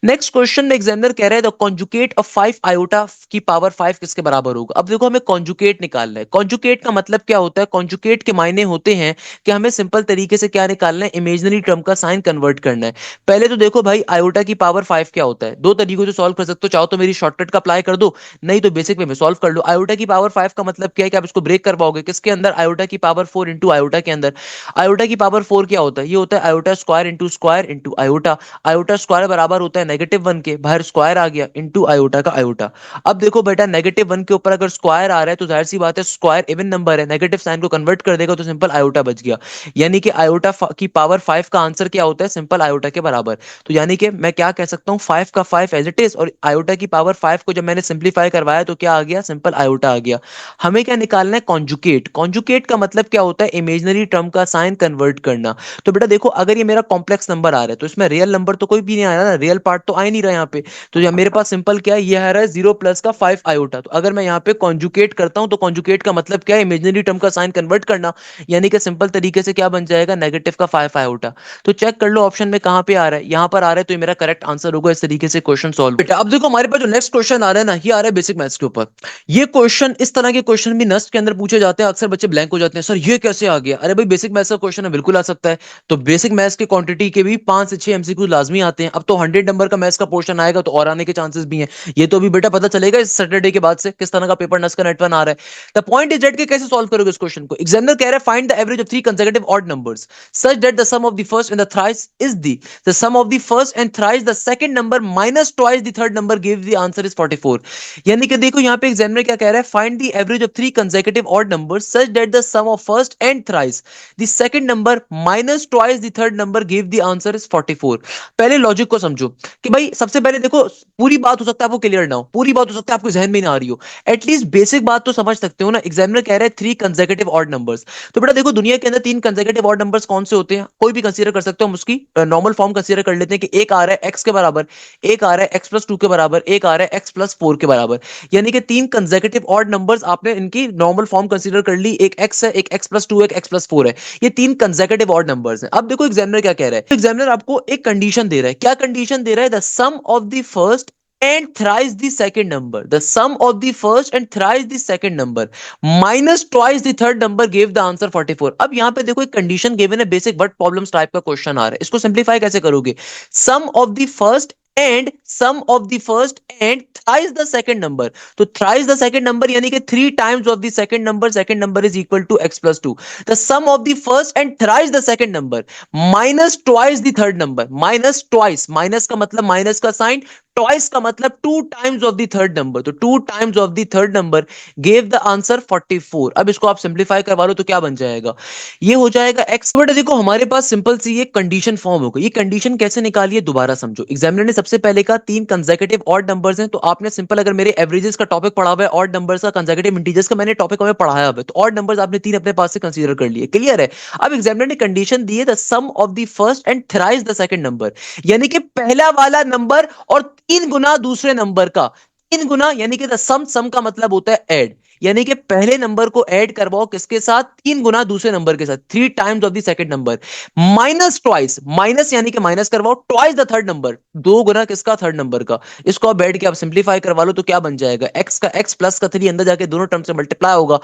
Speaker 1: नेक्स्ट क्वेश्चन में एग्जामिनर कह रहा है द कॉन्जुगेट ऑफ 5 आयोटा की पावर 5 किसके बराबर होगा। अब देखो हमें कॉन्जुगेट निकालना है। कॉन्जुगेट का मतलब क्या होता है, कॉन्जुगेट के मायने होते हैं कि हमें सिंपल तरीके से क्या निकालना है, इमेजिनरी टर्म का साइन कन्वर्ट करना है। पहले तो देखो भाई आयोटा की पावर 5 क्या होता है, दो तरीकों से सॉल्व कर सकते हो, चाहो तो मेरी शॉर्टकट का अप्लाई कर दो, नहीं तो बेसिक वे में सॉल्व कर लो। आयोटा की पावर 5 का मतलब क्या है कि आप इसको ब्रेक कर पाओगे किसके अंदर, आयोटा की पावर 4 इंटू आयोटा के अंदर। आयोटा की पावर 4 क्या होता है, ये होता है iota square into iota. Iota square बराबर होता है -1 के, बाहर स्क्वायर आ गया इंटू आयोटा का आयोटा। अब देखो बेटा -1 के ऊपर अगर स्क्वायर आ रहा है तो जाहिर सी बात है स्क्वायर इवन नंबर है, नेगेटिव साइन को कन्वर्ट कर देगा तो सिंपल आयोटा बच गया। यानी कि आयोटा की पावर 5 का आंसर क्या होता है, सिंपल आयोटा के बराबर। तो यानी कि मैं क्या कह सकता हूँ, 5 का 5 एज इट इज, और आयोटा की पावर 5 को जब मैंने सिंप्लीफाई करवाया तो क्या आ गया, सिंपल आयोटा आ गया। हमें क्या निकालना है, कॉन्जुगेट। कॉन्जुगेट का मतलब क्या होता है, इमेजिनरी टर्म का साइन कन्वर्ट करना। तो बेटा देखो अगर ये मेरा कॉम्प्लेक्स नंबर आ रहा है तो इसमें रियल नंबर तो कोई भी नहीं आ रहा ना, रियल पार्ट तो आ ही नहीं रहा यहाँ पे। तो यहाँ मेरे पास सिंपल क्या है, ये आ रहा है 0 प्लस का 5 आयोटा। तो अगर मैं यहाँ पे कॉन्जुगेट करता हूँ तो कॉन्जुगेट का मतलब क्या है, इमेजिनरी टर्म का साइन कन्वर्ट करना, यानी कि सिंपल तरीके से क्या बन जाएगा, नेगेटिव का 5 आयोटा। तो चेक कर लो ऑप्शन में कहां पे आ रहा है, यहां पर आ रहा है, तो ये मेरा करेक्ट आंसर होगा। इस तरीके से क्वेश्चन सॉल्व। बेटा अब देखो हमारे पास जो नेक्स्ट क्वेश्चन आ रहा है ना, ये आ रहा है बेसिक मैथ्स के ऊपर। ये क्वेश्चन इस तरह के क्वेश्चन भी नस्ट के अंदर पूछे जाते हैं, अक्सर बच्चे ब्लैंक हो जाते हैं, सर ये कैसे आ गया। अरे भाई बेसिक मैथ्स का क्वेश्चन है, बिल्कुल आ सकता है। तो बेसिक मैथ्स के क्वांटिटी के भी 5 से 6 एमसीक्यू लाजमी आते हैं। अब तो 100 नंबर का मैथ्स का पोर्शन आएगा तो और आने के चांसेस भी हैं। ये तो अभी बेटा पता चलेगा इस सैटरडे के बाद से किस तरह का पेपर नस्ट का नेटवन आ रहा है। द पॉइंट इज दैट कि कैसे सॉल्व करोगे इस क्वेश्चन को। एग्जामिनर कह रहा है find the average of 3 consecutive odd numbers such that the sum of the first and the thrice is the sum of the first and thrice the second number minus twice the third number gives the answer is 44। यानी कि देखो यहाँ पे examiner क्या कह रहा है, find the average of 3 consecutive odd numbers such that the sum of first and thrice the second number minus twice the third number give the answer is 44। पहले लॉजिक को समझो कि भाई सबसे पहले देखो पूरी बात हो सकता है आपको क्लियर ना हो, पूरी बात हो सकता है आपको जहन में ना आ रही हो, एटलीस्ट बेसिक बात तो समझ सकते हो ना। एग्जामिनर कह रहा है 3 consecutive odd numbers। तो बेटा देखो दुनिया के अंदर 3 consecutive odd numbers कौन से होते हैं, कोई भी कंसीडर कर सकते हो। हम उसकी नॉर्मल फॉर्म कंसीडर कर लेते हैं कि एक आ रहा है एक्स के बराबर, एक आ रहा है एक्स प्लस 2 के बराबर, एक आ रहा है एक्स प्लस 4 के बराबर। यानी कि 3 कंसेक्यूटिव ऑड नंबर्स आपने इनकी नॉर्मल फॉर्म कंसीडर कर ली, एक एक्स है, एक एक्स प्लस 2, एक एक्स प्लस 4 है। ये 3 कंसेक्यूटिव ऑड नंबर्स हैं। अब देखो एग्जामिनर क्या कह रहा है, एग्जामिनर आपको एक कंडीशन दे रहा है। क्या कंडीशन दे रहा है, the sum of the first and thrice the second number. The sum of the first and thrice the second number minus twice the third number gave the answer 44. अब यहां पे देखो एक कंडीशन गिवन है, basic word problems type का question आ रहा है, इसको सिंप्लीफाई कैसे करोगे? Sum of the first and sum of the first and thrice the second number, तो थ्राइस द सेकंड नंबर यानी कि three times of the second number is equal to x plus two. The sum of the first and thrice the second number minus twice the third number, minus twice, minus का मतलब minus का sign, twice का मतलब two times of the third number, तो two times of the third number gave the answer 44. अब इसको आप simplify करवा लो तो क्या बन जाएगा? ये हो जाएगा x. बट देखो हमारे पास सिंपल सी ये कंडीशन फॉर्म हो गई. ये कंडीशन कैसे निकाली है दोबारा समझो. एग्जामिनर ने सबसे पहले कहा तीन कंसेक्यूटिव ऑड नंबर्स हैं, तो आपने सिंपल अगर मेरे एवरेजेस का टॉपिक पढ़ा हुआ है, ऑड नंबर्स का कंसेक्यूटिव इंटीजर्स का मैंने टॉपिक हमें पढ़ाया हुआ है, तो ऑड नंबर्स आपने तीन अपने पास से कंसीडर कर लिए. क्लियर है? अब एग्जामिनर ने कंडीशन दी है the sum of the first and thrice the second number, यानी कि पहला वाला नंबर और तीन गुना दूसरे नंबर का, तीन गुना यानी कि द सम, सम का मतलब होता है ऐड, यानी कि पहले नंबर को ऐड करवाओ किसके साथ? तीन गुना दूसरे नंबर के साथ, three times of the second number, minus twice, minus यानी कि माइनस करवाओ ट्वाइस द थर्ड नंबर, दो गुना किसका? थर्ड नंबर का. इसको आप बैठ के आप सिंप्लीफाई करवा लो तो क्या बन जाएगा? एक्स का एक्स प्लस का थ्री अंदर जाके दोनों टर्म से मल्टीप्लाई होगा,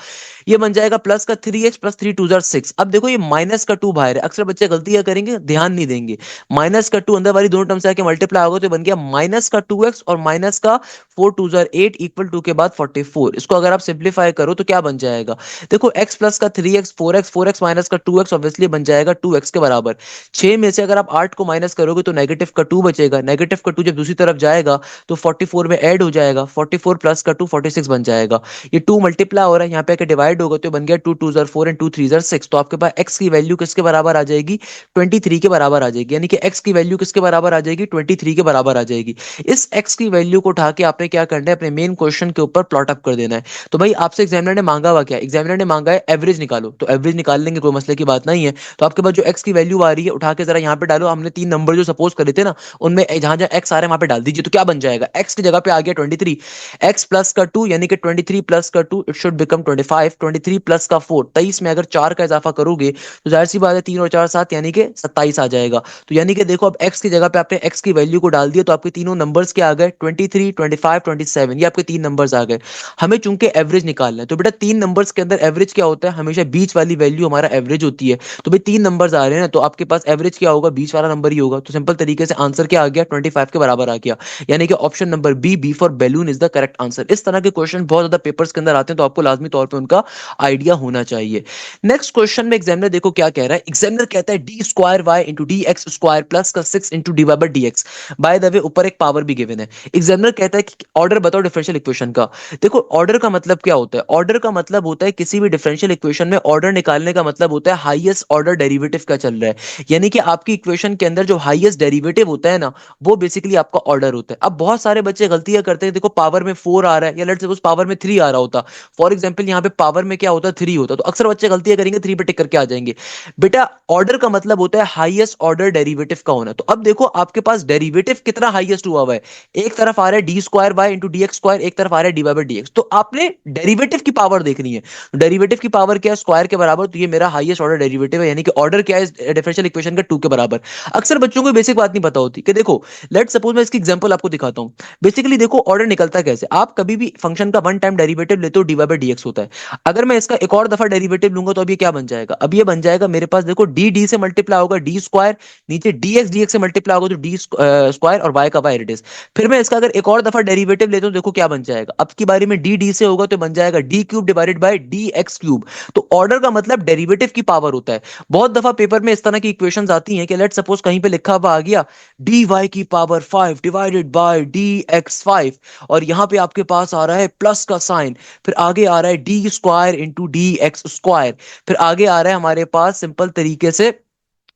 Speaker 1: ये बन जाएगा प्लस का three x plus three two जार सिक्स. अब देखो ये माइनस का टू बाहर है, अक्सर बच्चे गलती क्या करेंगे, ध्यान नहीं देंगे. माइनस का टू अंदर वाली दोनों टर्म से आके मल्टीप्लाई होगा तो बन गया माइनस का टू एक्स और माइनस का फोर टू जार एट इक्वल टू के बाद 44. इसको अगर आप सिंप्लीफाई करो तो क्या बन जाएगा? देखो x प्लस का three x four x minus का टू एक्स ऑब्वियसली बन जाएगा टू एक्स के बराबर. छह में से अगर आप आठ को माइनस करोगे तो नेगेटिव का टू बचेगा, नेगेटिव का टू जब दूसरी तरफ जाएगा तो 44 में ऐड हो जाएगा, 44 प्लस का टू 46 बन जाएगा. ये टू मल्टीप्लाई हो रहा है, यहाँ पे आके डिवाइड होगा तो बन गया टू टू जार फोर एंड टू थ्री जार सिक्स. तो आपके पास x की वैल्यू किसके बराबर आ जाएगी? 23 के बराबर आ जाएगी, यानी कि x की वैल्यू किसके बराबर आ जाएगी? 23 के बराबर आ जाएगी. इस x की वैल्यू को उठा के आपने क्या करना है? अपने मेन क्वेश्चन के ऊपर प्लॉट अप कर देना है. तो भाई आपसे एग्जामिनर ने मांगा हुआ क्या? एग्जामिनर ने मांगा है एवरेज निकालो, तो एवरेज निकाल लेंगे, कोई मसले की बात नहीं है. तो आपके पास जो x की वैल्यू आ रही है उठा के जरा यहाँ पे डालो. हमने तीन नंबर जो सपोज करे थे ना, उनमें जहां जहां x आ रहा है वहां पे डाल दीजिए, तो क्या बन जाएगा? x की जगह पे आ गया 23, x प्लस का टू यानी कि 23 प्लस का two it should become 25, 23 plus का फोर, 23 में अगर चार का इजाफा करोगे तो जाहिर सी बात है तीन और चार सात यानी कि 27 आ जाएगा. तो यानी कि देखो अब x की जगह पे आपने x की वैल्यू को डाल दिया तो आपके तीनों नंबर्स क्या आ गए? 23, 25, 27, ये आपके तीन नंबर्स आ गए. हमें चूंकि एवरेज निकालना है तो बेटा तीन नंबर्स के अंदर एवरेज क्या होता है? हमेशा बीच वाली वैल्यू हमारा एवरेज होती है. तो भाई तीन नंबर्स आ रहे हैं ना, तो आपके पास एवरेज क्या होगा? बीच वाला नंबर ही होगा. तो सिंपल तरीके से आंसर क्या आ गया? 25 के बराबर आ गया, यानी कि option number B, B for balloon is the correct answer. इस तरह के क्वेश्चन बहुत ज्यादा पेपर्स के अंदर आते हैं, तो आपको लाजमी तौर पर उनका आइडिया होना चाहिए. नेक्स्ट क्वेश्चन में एग्जामिनर देखो क्या कह रहा है. एग्जामिनर कहता है D square Y into D x square plus का six into D Y by D X. By the way ऊपर एक पावर भी गिवन है. एग्जामिनर कहता है कि ऑर्डर बताओ डिफरेंशियल इक्वेशन का. देखो ऑर्डर का मतलब क्या होता है? ऑर्डर का मतलब होता है किसी भी डिफरेंशियल इक्वेशन में ऑर्डर निकालने का मतलब होता है हाईएस्ट ऑर्डर डेरिवेटिव का चल रहा है, यानी कि आपकी इक्वेशन के अंदर जो हाईएस्ट डेरिवेटिव होता है ना, वो बेसिकली आपका ऑर्डर होता है. अब बहुत सारे बच्चे गलतियां करते हैं, देखो पावर में फोर आ रहा है या लेट्स सपोज पावर में थ्री आ रहा होता, फॉर एग्जाम्पल यहाँ पे पावर में क्या होता है? थ्री होता, तो अक्सर बच्चे गलतियां करेंगे, थ्री पे टिक करके आ जाएंगे. बेटा ऑर्डर का मतलब होता है हाईएस्ट ऑर्डर डेरिवेटिव का होना. तो अब देखो आपके पास डेरिवेटिव कितना हाईएस्ट हुआ हुआ है, एक तरफ आ रहा है D square by into D x square, एक तरफ आ रहा है d Y by D x. तो आपने डेरिवेटिव की पावर देखनी है. डेरिवेटिव की पावर क्या है? स्क्वायर के बराबर, तो ये मेरा हाईएस्ट ऑर्डर डेरिवेटिव है, यानी कि ऑर्डर क्या है डिफरेंशियल इक्वेशन का? टू के बराबर. अक्सर बच्चों को बेसिक बात नहीं पता होती कि देखो लेट सपोज मैं इसकी एग्जांपल आपको दिखाता हूं. बेसिकली देखो ऑर्डर निकलता कैसे. आप कभी भी फंक्शन का वन टाइम डेरिवेटिव लेते हो, d Y by D x होता है. अगर मैं इसका एक और दफा डेरिवेटिव लूंगा तो अब ये क्या बन जाएगा? अब ये बन जाएगा मेरे पास देखो डी डी से मल्टीप्लाई होगा डी स्क्वायर, नीचे डी एक्स से मल्टीप्लाई होगा तो डी स्क्वायर और वाई का वाई इट इज. फिर मैं इसका अगर एक और दफा डेरिवेटिव लेता हूं देखो क्या बन जाएगा. अब की बारी में डी डी से होगा तो बन जाएगा D cube divided by D x cube. तो ऑर्डर का मतलब डेरिवेटिव की पावर होता है. बहुत दफा पेपर में इस तरह की इक्वेशंस आती हैं कि लेट सपोज कहीं पे लिखा हुआ आ गया डी वाई की power 5 divided by D x 5, और यहां पे आपके पास आ रहा है प्लस का साइन, फिर आगे आ रहा है D square into D x square, फिर आगे आ रहा है हमारे पास सिंपल तरीके से,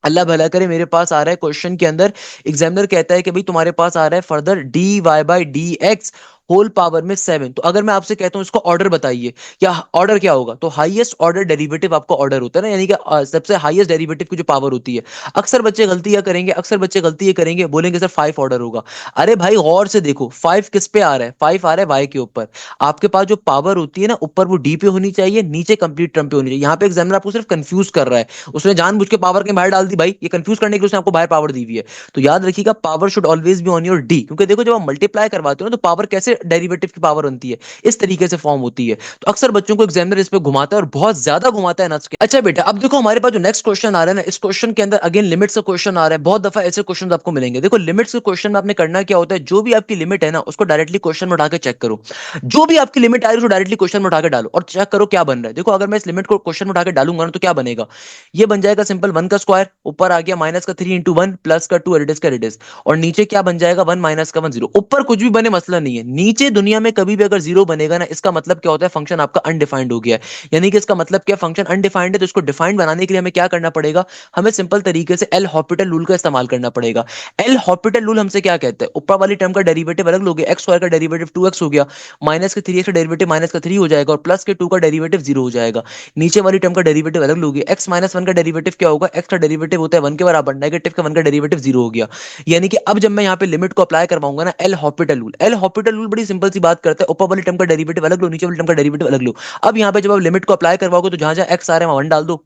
Speaker 1: अल्लाह भला करे मेरे पास आ रहा है क्वेश्चन के अंदर, एग्जामिनर कहता है कि भाई तुम्हारे पास आ रहा है further d Y by D x whole power में 7। तो अगर मैं आपसे कहता हूं इसका ऑर्डर बताइए, क्या ऑर्डर क्या होगा, तो हाईएस्ट ऑर्डर डेरिवेटिव आपका ऑर्डर होता है ना, यानी कि सबसे हाईएस्ट डेरिवेटिव की जो पावर होती है। अक्सर बच्चे गलती क्या करेंगे, अक्सर बच्चे गलती ये करेंगे, बोलेंगे सर 5 ऑर्डर होगा। अरे भाई गौर से देखो, 5 किस पे आ रहा है, 5 आ रहा है वाई के ऊपर। आपके पास जो पावर होती है ना ऊपर, वो डी पे होनी चाहिए, नीचे कंप्लीट टर्म पे होनी चाहिए। यहाँ पे एग्जामिनर आपको सिर्फ कंफ्यूज कर रहा है, उसने जानबूझ के पावर के बाहर डाल दी भाई, ये कंफ्यूज करने के लिए उसने आपको बाहर पावर दी हुई है। तो याद रखिएगा, power should always be on your D, क्योंकि देखो जब आप मल्टीप्लाई करवाते हो ना, तो पावर कैसे डेरिवेटिव की पावर बनती है, इस तरीके से फॉर्म होती है। तो अक्सर बच्चों को एग्जामिनर इस पे घुमाता है, और बहुत ज्यादा घुमाता है नच के। अच्छा बेटा, अब देखो हमारे पास जो नेक्स्ट क्वेश्चन आ रहा है ना, इस क्वेश्चन के अंदर अगेन लिमिट्स का क्वेश्चन आ रहा है। बहुत दफा ऐसे क्वेश्चन आपको मिलेंगे। देखो लिमिट्स के क्वेश्चन में आपने करना क्या होता है, जो भी आपकी लिमिट है ना, उसको डायरेक्टली क्वेश्चन में उठा के चेक करो। जो भी आपकी लिमिट आ रही है उसको डायरेक्टली क्वेश्चन में उठा के डालो, और चेक करो क्या बन रहा है। देखो अगर मैं इस लिमिट को क्वेश्चन में उठा के डालूंगा ना, तो क्या बनेगा, ये बन जाएगा सिंपल 1 का स्क्वायर, ऊपर आ गया माइनस का 3 इंटू 1 प्लस का 2 एडिटिस का एडिटिस, और नीचे क्या बन जाएगा 1 माइनस का 1 0। ऊपर कुछ भी बने मसला नहीं है, नीचे दुनिया में कभी भी अगर जीरो बनेगा ना, इसका मतलब क्या होता है, फंक्शन आपका अनडिफाइंड हो गया है। यानी कि इसका मतलब क्या, फंक्शन अनडिफाइंड है। तो इसको डिफाइंड बनाने के लिए हमें क्या करना पड़ेगा, हमें सिंपल तरीके से एल हॉपिटल रूल का इस्तेमाल करना पड़ेगा। एल हॉपिटल रूल हमसे क्या कहते हैं, ऊपर वाली टर्म का डेरिवेटिव अलग लोगे, एक्स स्क्वायर का डेरिवेटिव 2x हो गया, माइनस के 3x का डेरिवेटिव माइनस का 3 हो जाएगा, और प्लस के 2 का डेरिवेटिव 0 हो जाएगा। नीचे वाली टर्म का डेरिवेटिव अलग लोगे, एक्स माइनस 1 का डेरिवेटिव क्या होगा, एक्स का डेरिवेटिव होता है 1 के बराबर, नेगेटिव का 1 का डेरिवेटिव 0 हो गया। यानी कि अब जब मैं यहाँ पे लिमिट को अप्लाई करवाऊंगा ना, L Hôpital rule, L Hôpital rule बड़ी सिंपल सी बात करता है, ऊपर वाली टर्म का डेरिवेटिव अलग लो, नीचे वाली टर्म का डेरिवेटिव अलग लो। अब यहाँ पे जब आप लिमिट को अप्लाई करवाओगे, तो जहां जहां एक्स आ रहे हैं वहां 1 डाल दो,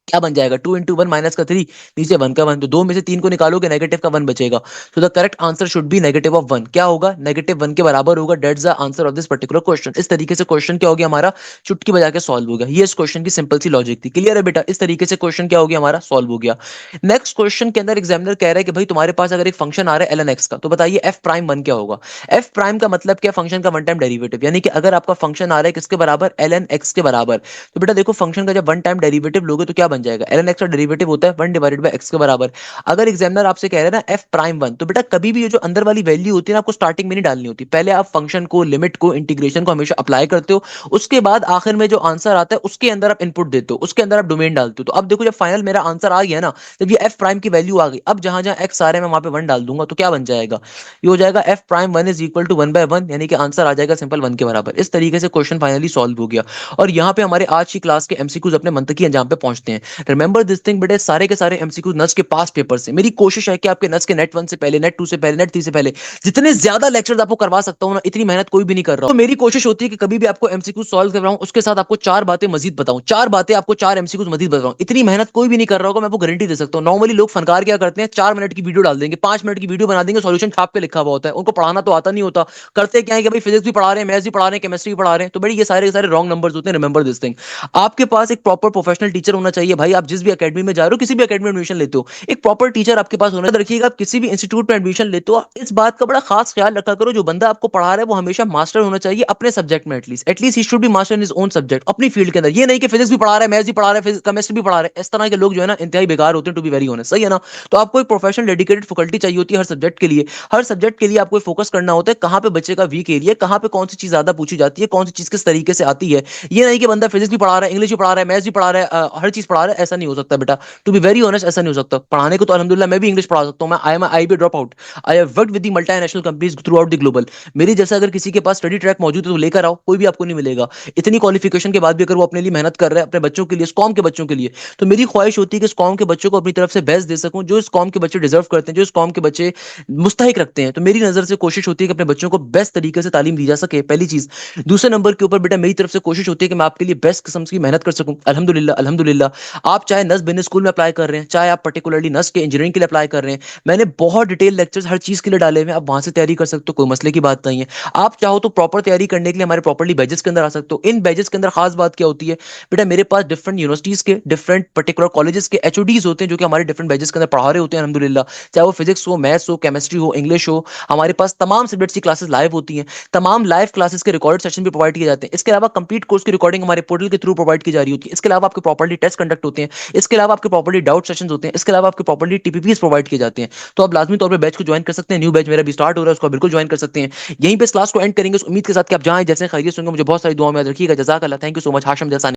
Speaker 1: क्या बन जाएगा 2 इंटू 1 माइनस का 3, नीचे 1 का 1, तो 2 में से 3 को निकालोगे, नेगेटिव का 1 बचेगा। तो the correct answer should B negative of 1। क्या होगा, नेगेटिव 1 के बराबर होगा। That's the answer of this particular question. इस तरीके से क्वेश्चन क्या हो गया हमारा, चुटकी बजा के सॉल्व हो गया। ये इस क्वेश्चन की सिंपल सी लॉजिक थी। क्लियर है बेटा, इस तरीके से क्वेश्चन क्या हो गया हमारा, सॉल्व हो गया। नेक्स्ट क्वेश्चन के अंदर एग्जामिनर कह रहा है कि भाई तुम्हारे पास अगर एक फंक्शन आ रहा है ln x का, तो बताइए एफ प्राइम 1 क्या होगा। एफ प्राइम का मतलब क्या, फंक्शन का वन टाइम डेरिवेटिव। यानी कि अगर आपका फंक्शन आ रहा है किसके बराबर, ln x के बराबर, तो बेटा देखो फंक्शन का जब वन टाइम डेरिवेटिव लोगे तो क्या बन जाएगा, ln x का डेरिवेटिव होता है 1 डिवाइडेड बाय x के बराबर। अगर एग्जामिनर आपसे कह रहा है ना एफ प्राइम 1, तो बेटा कभी भी ये जो अंदर वाली वैल्यू होती है ना, आपको स्टार्टिंग में नहीं डालनी होती। पहले आप फंक्शन को, लिमिट को, इंटीग्रेशन को हमेशा अप्लाई करते हो, उसके बाद आखिर में जो आंसर आता है उसके अंदर आप इनपुट देते हो, उसके अंदर आप डोमेन डालते हो। तो अब देखो जब फाइनल मेरा आंसर आ गया ना, जब ये एफ प्राइम की वैल्यू आ गई, अब जहां जहां एक्स आ रहे हैं मैं वहां पे 1 डाल दूंगा, तो क्या बन जाएगा, ये हो जाएगा f prime 1 is equal to 1/1, यानी कि आंसर आ जाएगा सिंपल 1 के बराबर। इस तरीके से क्वेश्चन फाइनली सॉल्व हो गया। और यहाँ पे हमारे आज की क्लास के एमसीक्यूज अपने मंतकी अंजाम पे पहुंचते हैं। रिमेंबर दिस थिंग बेटे, सारे के सारे एमसीक्यू नस के पास पेपर से। मेरी कोशिश है कि आपके नस के नेट 1 से पहले, नेट 2 से पहले, नेट 3 से पहले जितने ज्यादा लेक्चर्स आपको करवा सकता हूं ना, इतनी मेहनत कोई भी नहीं कर रहा हूं। तो मेरी कोशिश होती है कि कभी भी आपको एमसीक्यू सॉल्व कर रहा हूं, उसके साथ आपको 4 बातें मजीद बताऊं, 4 बातें आपको, 4 एमसीक्यूज मजीद बताऊं। इतनी मेहनत कोई भी नहीं कर रहा होगा, मैं आपको गारंटी दे सकता हूं। नॉर्मली लोग फनकार क्या करते हैं, 4 मिनट की वीडियो डाल देंगे, 5 मिनट की वीडियो बना देंगे, सॉल्यूशन छाप पे लिखा हुआ होता है, उनको पढ़ाना तो आता नहीं होता। करते क्या है कि भाई फिजिक्स भी पढ़ा रहे हैं, मैथ्स भी पढ़ा रहे हैं, केमिस्ट्री भी पढ़ा रहे हैं, तो बड़ी ये सारे के सारे रॉन्ग नंबर्स होते हैं। रिमेंबर दिस थिंग, आपके पास एक प्रॉपर प्रोफेशनल टीचर होना चाहिए भाई। आप जिस भी एकेडमी में जा रहे हो, किसी भी एकेडमी में एडमिशन लेते हो, एक प्रॉपर टीचर आपके पास होना रखिएगा। आप किसी भी इंस्टीट्यूट में एडमिशन लेते हो, इस बात का बड़ा खास ख्याल रखा करो, जो बंदा आपको पढ़ा रहा है वो हमेशा मास्टर होना चाहिए अपने सब्जेक्ट में। At least he should be master in his own subject, अपनी फील्ड के अंदर। ये नहीं कि फिजिक्स भी पढ़ा रहा है, मैथ्स भी पढ़ा रहा है, केमिस्ट्री भी पढ़ा रहा है। इस तरह के लोग जो है ना इंतहाई बेकार होते हैं, टू बी वेरी ऑनेस्ट, सही है ना। तो आपको एक प्रोफेशनल डेडिकेटेड फैकल्टी चाहिए होती है हर सब्जेक्ट के लिए। हर सब्जेक्ट के लिए आपको फोकस करना होता है, कहां पे बच्चे का वीक एरिया, कहां पे कौन सी चीज ज्यादा पूछी जाती है, कौन सी चीज किस तरीके से आती है। ये नहीं कि बंदा फिजिक्स भी पढ़ा रहा है, इंग्लिश भी पढ़ा रहा है, मैथ्स भी पढ़ा रहा है, हर चीज पढ़ा रहा है, ऐसा नहीं हो सकता बेटा। टू बी वेरी ऑनेस्ट, ऐसा नहीं हो सकता। पढ़ाने को तो अल्हम्दुलिल्लाह मैं भी इंग्लिश पढ़ा सकता हूं। मैं I am I B drop out, I have worked with the multinational companies throughout the global. मेरे जैसा अगर किसी के पास स्टडी ट्रैक मौजूद है तो लेकर आओ, कोई भी आपको नहीं मिलेगा। इतनी क्वालिफिकेशन के बाद भी अगर वो अपने लिए मेहनत कर रहा है, अपने बच्चों के लिए, इस कौम के बच्चों के लिए, तो मेरी ख्वाहिश होती है कि इस कौम के बच्चों को अपनी तरफ से बेस्ट दे सकूं, जो इस कौम के बच्चे डिजर्व करते हैं, जो इस कौम के बच्चे मुस्तहिक रखते हैं। तो मेरी नजर से कोशिश होती है कि अपने बच्चों को बेस्ट तरीके से तालीम दी जा सके, पहली चीज। दूसरे नंबर के ऊपर बेटा मेरी तरफ से कोशिश होती है कि मैं आपके लिए बेस्ट किस्म की मेहनत कर सकूं। अल्हम्दुलिल्लाह अल्हम्दुलिल्लाह। आप चाहे नस बिजनेस स्कूल में अप्लाई कर रहे हैं, चाहे आप पर्टिकुलरली नस के इंजीनियरिंग के लिए अप्लाई कर रहे हैं, मैंने बहुत डिटेल लेक्चर्स हर चीज के लिए डाले हुए हैं। आप वहां से तैयारी कर सकते हो, कोई मसले की बात नहीं है। आप चाहो तो प्रॉपर तैयारी करने के लिए हमारे प्रॉपर्ली बैचेस के अंदर आ सकते हो। इन बैचेस के अंदर खास बात क्या होती है बेटा, मेरे पास डिफरेंट यूनिवर्सिटीज के, डिफरेंट पर्टिकुलर कॉलेजेस के एचओडीज होते हैं, जो कि हमारे डिफरेंट बैचेस के अंदर पढ़ा रहे होते हैं अल्हम्दुलिल्लाह। चाहे वो फिजिक्स हो, मैथ्स हो, केमिस्ट्री हो, इंग्लिश हो, हमारे पास तमाम सब्जेक्ट्स की क्लासेस लाइव होती हैं। तमाम लाइव क्लासेस के रिकॉर्ड सेशन भी प्रोवाइड किए जाते हैं। इसके अलावा कंप्लीट कोर्स की रिकॉर्डिंग हमारे पोर्टल के थ्रू प्रोवाइड की जा रही होती है। इसके अलावा आपके प्रॉपर्ली टेस्ट कंडक्ट होते हैं। इसके अलावा आपके प्रॉपर्ली डाउट सेशंस होते हैं। इसके अलावा आपके प्रॉपर्ली टीपीपीएस प्रोवाइड किए जाते हैं। तो आप लाजमी तौर पर बैच को ज्वाइन कर सकते हैं। न्यू बैच मेरा भी स्टार्ट हो रहा है, उसको बिल्कुल ज्वाइन कर सकते हैं। यहीं पे इस क्लास को एंड करेंगे, उस उम्मीद के साथ कि आप जहां जैसे खैरियत होंगे। मुझे बहुत सारी दुआ में याद रखिएगा। जज़ाक अल्लाह, thank you so much. Hashim जैसा